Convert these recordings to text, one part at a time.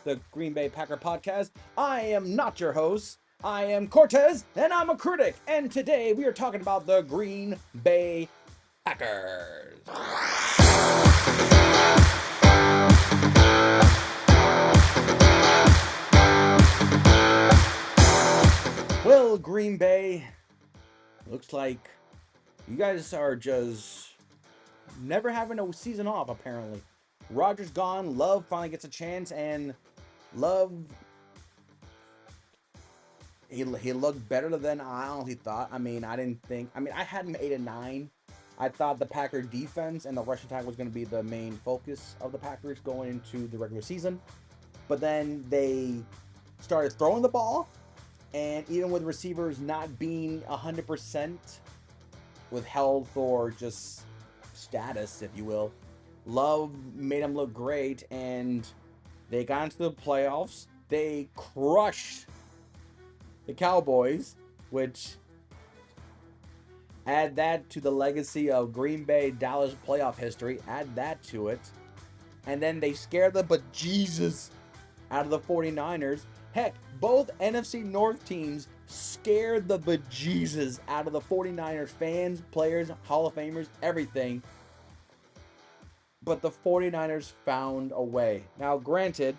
the Green Bay Packer podcast. I am not your host. I am Cortez, and I'm a critic. And today we are talking about the Green Bay Packers. Well, Green Bay, looks like you guys are just never having a season off, apparently. Rodgers gone, Love finally gets a chance, and Love, he looked better than I honestly thought. I had him 8 and 9. I thought the Packer defense and the rush attack was going to be the main focus of the Packers going into the regular season. But then they started throwing the ball, and even with receivers not being 100% with health or just status, if you will, Love made them look great, and they got into the playoffs. They crushed the Cowboys, which add that to the legacy of Green Bay Dallas playoff history. Add that to it. And then they scared the bejesus out of the 49ers. Heck, both NFC North teams scared the bejesus out of the 49ers fans, players, Hall of Famers, everything. But the 49ers found a way. Now, granted,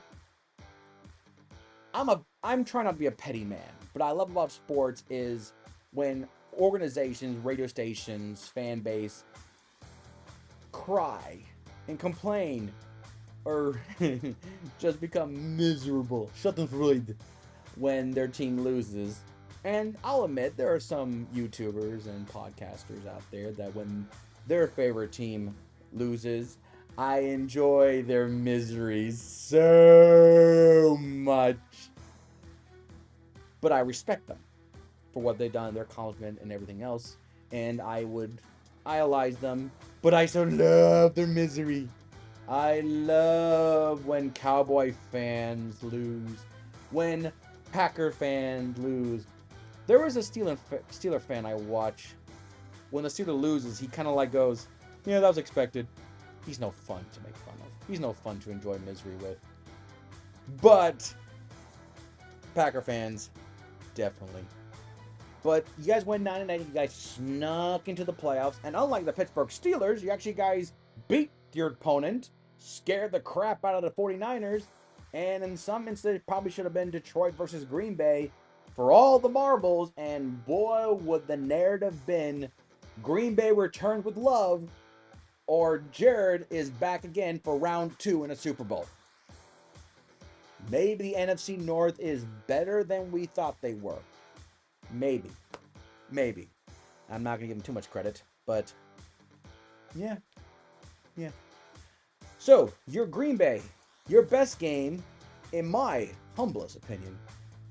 I'm trying not to be a petty man, but I love about sports is when organizations, radio stations, fan base cry and complain or just become miserable, schadenfreude when their team loses. And I'll admit there are some YouTubers and podcasters out there that when their favorite team loses, I enjoy their misery so much. But I respect them for what they've done, their accomplishment, and everything else. And I would idolize them, but I so love their misery. I love when Cowboy fans lose, when Packer fans lose. There was a Steeler fan I watch. When the Steeler loses, he kind of like goes, "Yeah, that was expected." He's no fun to make fun of. He's no fun to enjoy misery with. But Packer fans, definitely. But you guys went 9 and 8. You guys snuck into the playoffs, and unlike the Pittsburgh Steelers, you actually guys beat your opponent, scared the crap out of the 49ers, and in some instances, it probably should have been Detroit versus Green Bay for all the marbles. And boy, would the narrative been Green Bay returned with Love, or Jared is back again for round 2 in a Super Bowl. Maybe the NFC North is better than we thought they were. Maybe. I'm not going to give them too much credit, but yeah. So, your Green Bay, your best game, in my humblest opinion,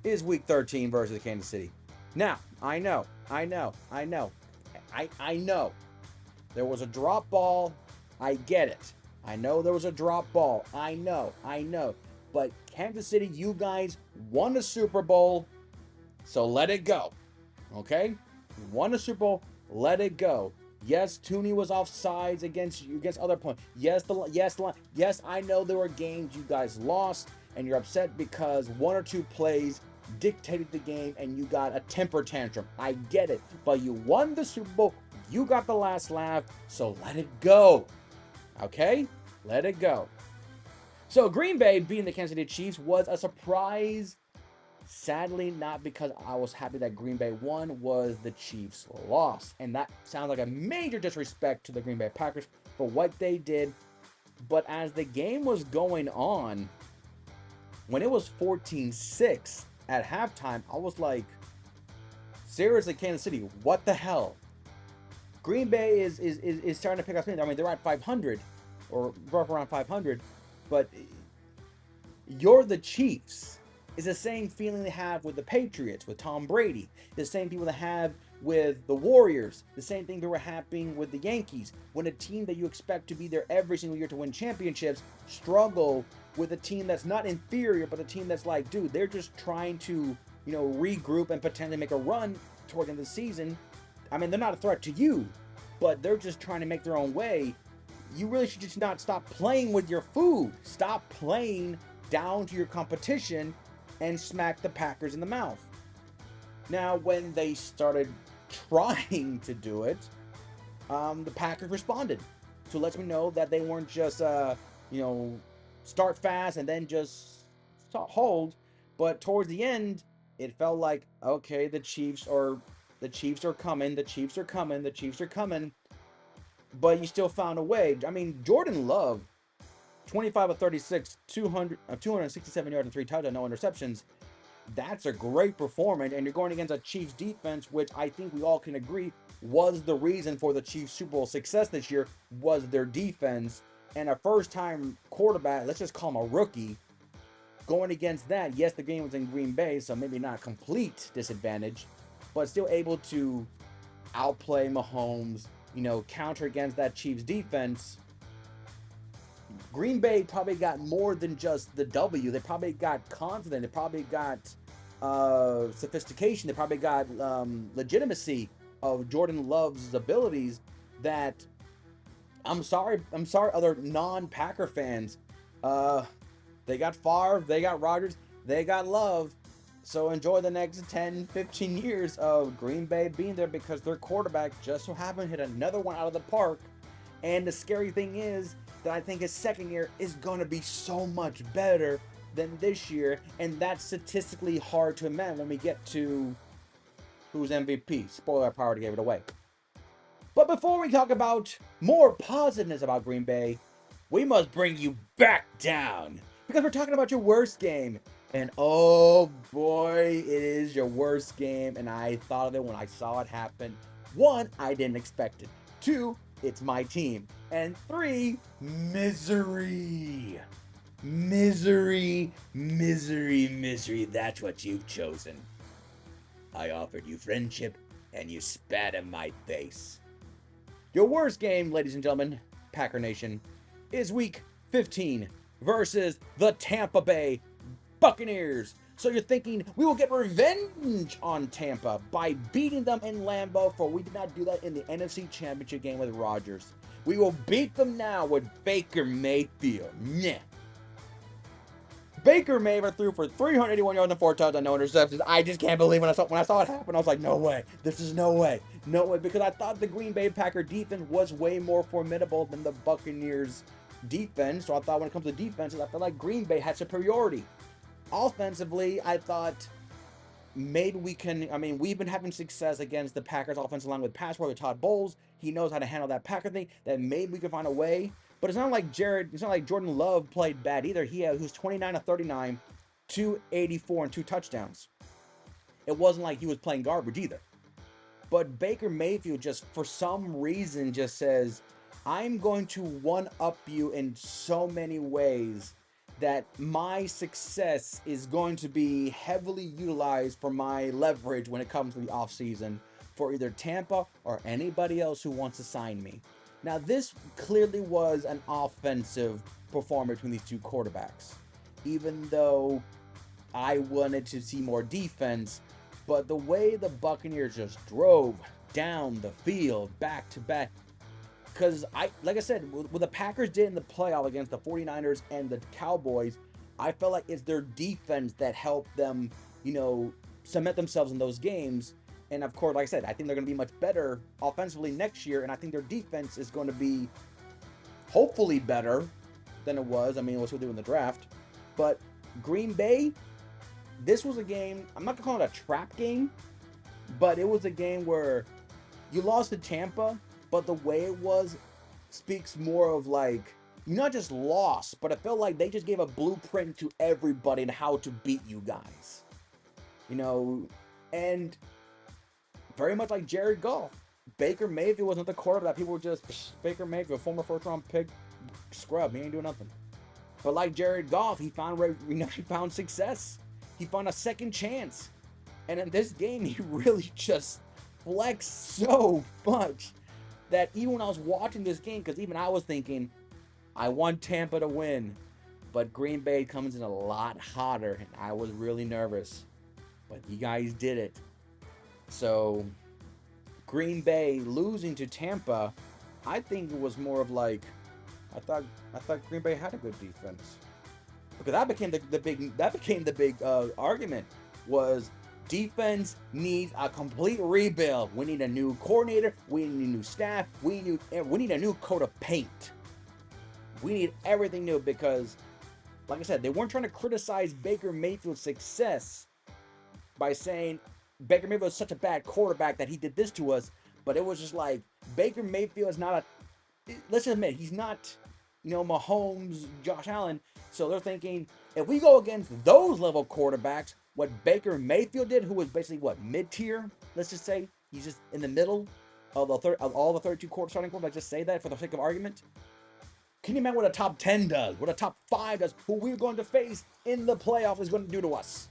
is Week 13 versus Kansas City. Now, I know. There was a drop ball. I get it. I know there was a drop ball. I know. But Kansas City, you guys won the Super Bowl, so let it go. Okay? You won the Super Bowl, let it go. Yes, Tooney was offsides against other points. Yes, I know there were games you guys lost, and you're upset because 1 or 2 plays dictated the game and you got a temper tantrum. I get it. But you won the Super Bowl. You got the last laugh, so let it go. Okay? Let it go. So Green Bay beating the Kansas City Chiefs was a surprise. Sadly, not because I was happy that Green Bay won, was the Chiefs lost. And that sounds like a major disrespect to the Green Bay Packers for what they did. But as the game was going on, when it was 14-6 at halftime, I was like, seriously, Kansas City, what the hell? Green Bay is starting to pick up speed. I mean, they're at 500, or rough around 500, but you're the Chiefs. It's the same feeling they have with the Patriots, with Tom Brady. The same people they have with the Warriors. The same thing that were happening with the Yankees. When a team that you expect to be there every single year to win championships struggle with a team that's not inferior, but a team that's like, dude, they're just trying to, regroup and potentially make a run toward the end of the season. I mean, they're not a threat to you, but they're just trying to make their own way. You really should just not stop playing with your food. Stop playing down to your competition and smack the Packers in the mouth. Now, when they started trying to do it, the Packers responded. So it lets me know that they weren't just, start fast and then just hold. But towards the end, it felt like, okay, the Chiefs are coming, the Chiefs are coming, the Chiefs are coming. But you still found a way. I mean, Jordan Love, 25 of 36, 267 yards and 3 touchdowns, no interceptions. That's a great performance, and you're going against a Chiefs defense, which I think we all can agree was the reason for the Chiefs Super Bowl success this year, was their defense. And a first-time quarterback, let's just call him a rookie, going against that. Yes, the game was in Green Bay, so maybe not a complete disadvantage, but still able to outplay Mahomes, counter against that Chiefs defense. Green Bay probably got more than just the W. They probably got confidence. They probably got sophistication. They probably got legitimacy of Jordan Love's abilities. That I'm sorry, other non-Packer fans. They got Favre, they got Rodgers, they got Love. So enjoy the next 10, 15 years of Green Bay being there, because their quarterback just so happened to hit another one out of the park. And the scary thing is that I think his second year is going to be so much better than this year. And that's statistically hard to imagine when we get to who's MVP. Spoiler, I already gave it away. But before we talk about more positiveness about Green Bay, we must bring you back down, because we're talking about your worst game. And oh boy, it is your worst game. And I thought of it when I saw it happen. 1, I didn't expect it. 2, it's my team. And 3, misery. Misery, misery, misery. That's what you've chosen. I offered you friendship, and you spat in my face. Your worst game, ladies and gentlemen, Packer Nation, is Week 15 versus the Tampa Bay Buccaneers. So you're thinking, we will get revenge on Tampa by beating them in Lambeau, for we did not do that in the NFC Championship game with Rodgers. We will beat them now with Baker Mayfield. Nyeh. Baker Mayfield threw for 381 yards and 4 touchdowns, no interceptions. I just can't believe when I saw it happen. I was like, no way. This is no way. No way. Because I thought the Green Bay Packer defense was way more formidable than the Buccaneers defense. So I thought when it comes to defenses, I felt like Green Bay had superiority. Offensively, I thought maybe we've been having success against the Packers offensive line with pass rush with Todd Bowles. He knows how to handle that Packer thing. That maybe we could find a way. But it's not like Jordan Love played bad either. He was 29 of 39, 284 and 2 touchdowns. It wasn't like he was playing garbage either. But Baker Mayfield just, for some reason, just says, I'm going to one-up you in so many ways that my success is going to be heavily utilized for my leverage when it comes to the offseason for either Tampa or anybody else who wants to sign me. Now, this clearly was an offensive performance between these two quarterbacks, even though I wanted to see more defense. But the way the Buccaneers just drove down the field back to back, because like I said, what the Packers did in the playoff against the 49ers and the Cowboys, I felt like it's their defense that helped them, cement themselves in those games. And of course, like I said, I think they're going to be much better offensively next year. And I think their defense is going to be hopefully better than it was. I mean, we'll see what they do in the draft. But Green Bay, this was a game, I'm not going to call it a trap game, but it was a game where you lost to Tampa, but the way it was speaks more of like, you not just lost, but it felt like they just gave a blueprint to everybody on how to beat you guys. And very much like Jared Goff. Baker Mayfield wasn't the quarterback. People were just, Baker Mayfield, former first-round pick, scrub. He ain't doing nothing. But like Jared Goff, he found success. He found a second chance. And in this game, he really just flexed so much that even when I was watching this game, because even I was thinking, I want Tampa to win. But Green Bay comes in a lot hotter, and I was really nervous. But you guys did it. So, Green Bay losing to Tampa, I think it was more of like, I thought Green Bay had a good defense. because that became the big argument was defense needs a complete rebuild. We need a new coordinator. We need a new staff. We need a new coat of paint. We need everything new because, like I said, they weren't trying to criticize Baker Mayfield's success by saying Baker Mayfield is such a bad quarterback that he did this to us. But it was just like Baker Mayfield is not a. Let's admit he's not, Mahomes, Josh Allen. So they're thinking if we go against those level quarterbacks, what Baker Mayfield did, who was basically what mid-tier, let's just say he's just in the middle of all the 32 starting quarterbacks. Just say that for the sake of argument. Can you imagine what a top 10 does? What a top 5 does? Who we're going to face in the playoff is going to do to us?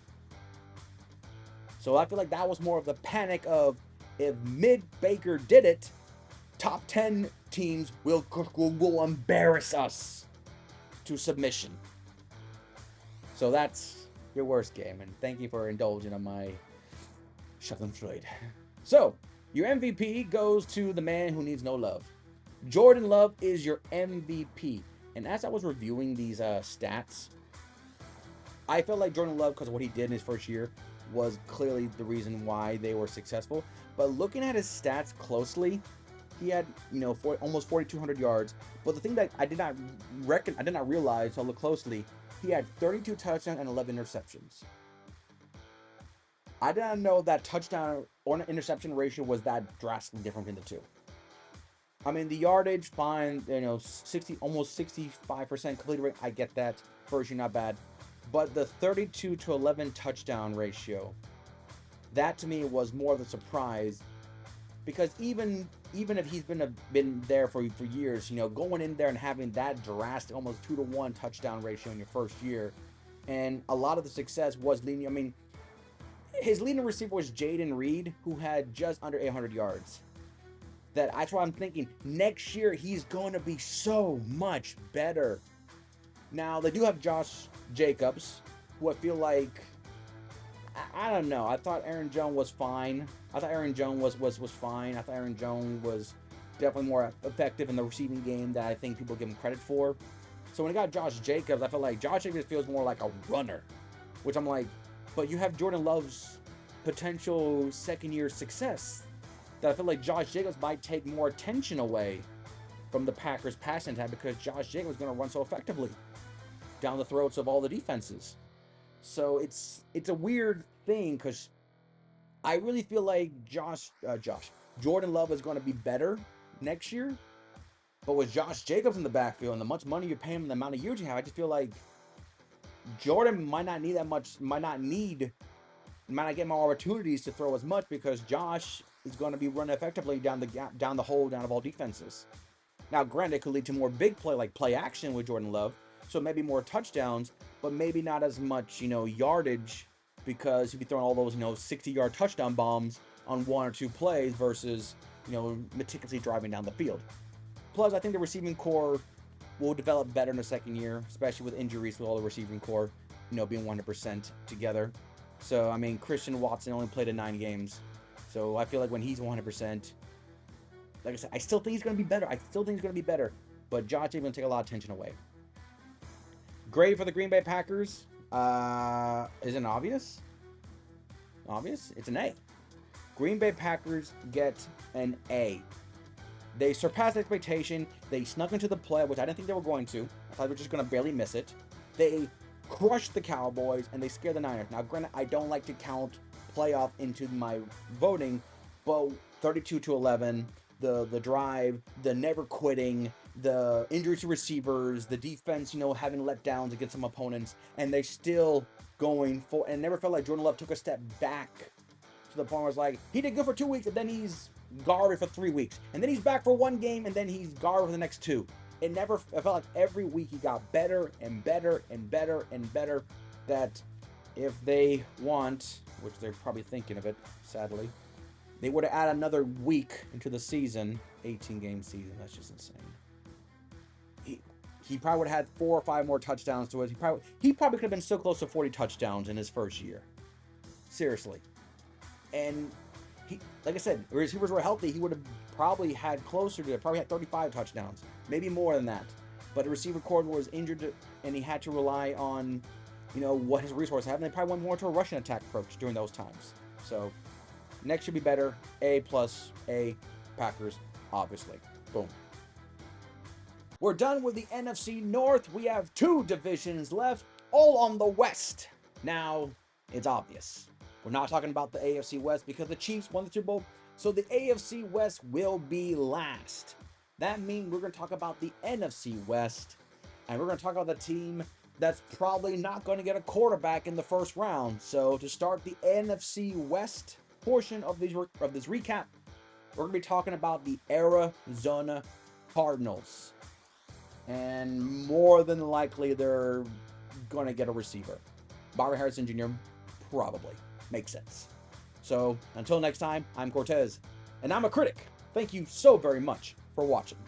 So I feel like that was more of the panic of if mid-Baker did it, top 10 teams will embarrass us to submission. So that's your worst game, and thank you for indulging on my Schadenfreude. So, your MVP goes to the man who needs no love. Jordan Love is your MVP. And as I was reviewing these stats, I felt like Jordan Love, because of what he did in his first year, was clearly the reason why they were successful. But looking at his stats closely, he had, almost 4,200 yards. But the thing that I did not realize, so I look closely, he had 32 touchdowns and 11 interceptions. I did not know that touchdown or interception ratio was that drastically different between the two. I mean, the yardage, fine, almost 65% complete rate. I get that. First year, not bad. But the 32 to 11 touchdown ratio, that to me was more of a surprise. Because even if he's been there for years, going in there and having that drastic, almost 2-to-1 touchdown ratio in your first year, and a lot of the success was leading. I mean, his leading receiver was Jaden Reed, who had just under 800 yards. That's why I'm thinking next year he's going to be so much better. Now they do have Josh Jacobs, who I feel like, I don't know. I thought Aaron Jones was fine. I thought Aaron Jones was fine. I thought Aaron Jones was definitely more effective in the receiving game than I think people give him credit for. So when I got Josh Jacobs, I felt like Josh Jacobs feels more like a runner, which I'm like, but you have Jordan Love's potential second-year success. That I feel like Josh Jacobs might take more attention away from the Packers' passing attack because Josh Jacobs is going to run so effectively down the throats of all the defenses. So it's a weird thing because I really feel like Jordan Love is going to be better next year. But with Josh Jacobs in the backfield and the much money you're paying him, the amount of years you have, I just feel like Jordan might not need that much, might not get more opportunities to throw as much because Josh is going to be running effectively down the hole down of all defenses. Now, granted, it could lead to more big play, like play action with Jordan Love, so maybe more touchdowns, but maybe not as much, yardage because he'd be throwing all those, 60-yard touchdown bombs on 1 or 2 plays versus, meticulously driving down the field. Plus, I think the receiving core will develop better in the second year, especially with injuries with all the receiving core, being 100% together. So, I mean, Christian Watson only played in 9 games. So, I feel like when he's 100%, like I said, I still think he's going to be better. But Josh Jacobs going to take a lot of attention away. Grade for the Green Bay Packers. Isn't obvious? Obvious? It's an A. Green Bay Packers get an A. They surpassed expectation. They snuck into the play, which I didn't think they were going to. I thought they were just going to barely miss it. They crushed the Cowboys, and they scared the Niners. Now, granted, I don't like to count playoff into my voting, but 32-11, the drive, the never quitting, the injuries to receivers, the defense, having letdowns against some opponents, and they still going for, and it never felt like Jordan Love took a step back to the point where it's like, he did good for 2 weeks, and then he's garbage for 3 weeks, and then he's back for 1 game, and then he's garbage for the next 2. It felt like every week he got better and better and better and better. That if they want, which they're probably thinking of it, sadly, they were to add another week into the season, 18-game season. That's just insane. He probably would have had 4 or 5 more touchdowns to it. He probably could have been so close to 40 touchdowns in his first year. Seriously. And he, like I said, if receivers were healthy, he would have probably had 35 touchdowns, maybe more than that. but the receiver core was injured and he had to rely on, what his resources have. And they probably went more to a rushing attack approach during those times. So next should be better. A plus, A, Packers, obviously. Boom. We're done with the NFC North. We have 2 divisions left, all on the West. Now, it's obvious. We're not talking about the AFC West because the Chiefs won the Super Bowl, so the AFC West will be last. That means we're going to talk about the NFC West, and we're going to talk about the team that's probably not going to get a quarterback in the first round. So to start the NFC West portion of this recap, we're going to be talking about the Arizona Cardinals. And more than likely, they're going to get a receiver. Byron Harrison Jr., probably. Makes sense. So, until next time, I'm Cortez, and I'm a critic. Thank you so very much for watching.